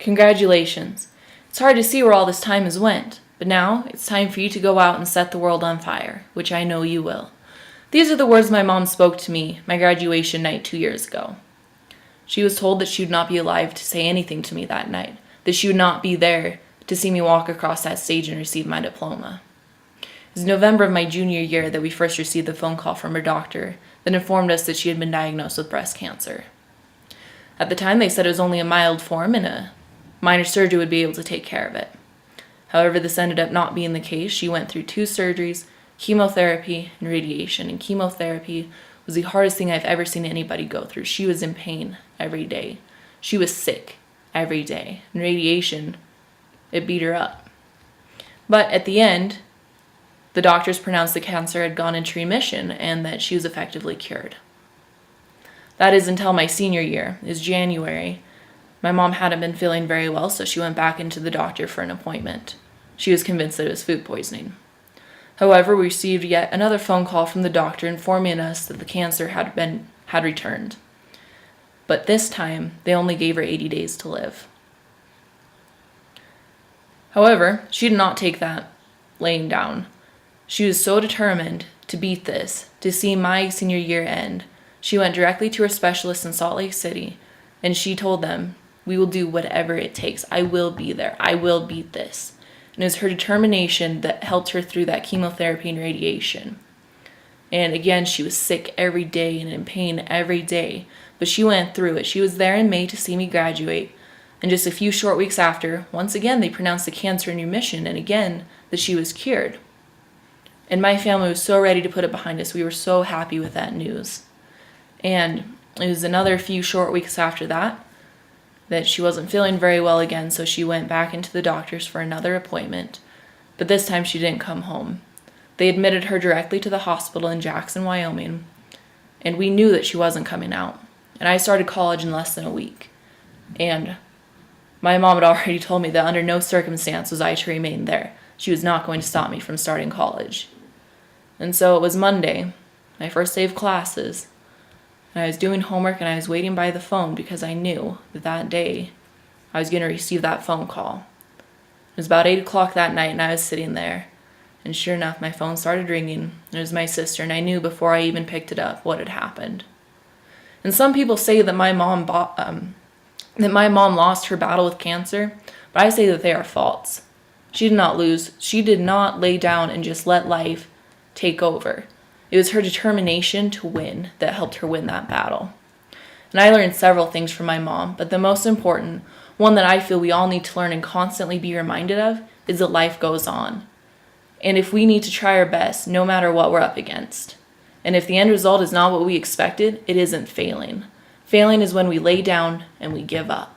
Congratulations. It's hard to see where all this time has went, but now it's time for you to go out and set the world on fire, which I know you will. These are the words my mom spoke to me my graduation night 2 years ago. She was told that she would not be alive to say anything to me that night, that she would not be there to see me walk across that stage and receive my diploma. It was November of my junior year that we first received the phone call from her doctor that informed us that she had been diagnosed with breast cancer. At the time, they said it was only a mild form and a minor surgery would be able to take care of it. However, this ended up not being the case. She went through 2 surgeries, chemotherapy, and radiation. And chemotherapy was the hardest thing I've ever seen anybody go through. She was in pain every day. She was sick every day. And radiation, it beat her up. But at the end, the doctors pronounced the cancer had gone into remission and that she was effectively cured. That is until my senior year, is January. My mom hadn't been feeling very well, so she went back into the doctor for an appointment. She was convinced that it was food poisoning. However, we received yet another phone call from the doctor informing us that the cancer had returned. But this time, they only gave her 80 days to live. However, she did not take that laying down. She was so determined to beat this, to see my senior year end. She went directly to her specialist in Salt Lake City, and she told them, "We will do whatever it takes. I will be there. I will beat this." And it was her determination that helped her through that chemotherapy and radiation. And again, she was sick every day and in pain every day, but she went through it. She was there in May to see me graduate, and just a few short weeks after, once again, they pronounced the cancer in remission, and again, that she was cured. And my family was so ready to put it behind us. We were so happy with that news. And it was another few short weeks after that she wasn't feeling very well again, so she went back into the doctor's for another appointment. But this time she didn't come home. They admitted her directly to the hospital in Jackson, Wyoming, and we knew that she wasn't coming out. And I started college in less than a week. And my mom had already told me that under no circumstance was I to remain there. She was not going to stop me from starting college. And so it was Monday, my first day of classes, and I was doing homework and I was waiting by the phone because I knew that day I was going to receive that phone call. It was about 8 o'clock that night and I was sitting there, and sure enough, my phone started ringing. It was my sister, and I knew before I even picked it up what had happened. And some people say that my mom lost her battle with cancer, but I say that they are false. She did not lose. She did not lay down and just let life take over. It was her determination to win that helped her win that battle. And I learned several things from my mom, but the most important, one that I feel we all need to learn and constantly be reminded of, is that life goes on. And if we need to try our best, no matter what we're up against. And if the end result is not what we expected, it isn't failing. Failing is when we lay down and we give up.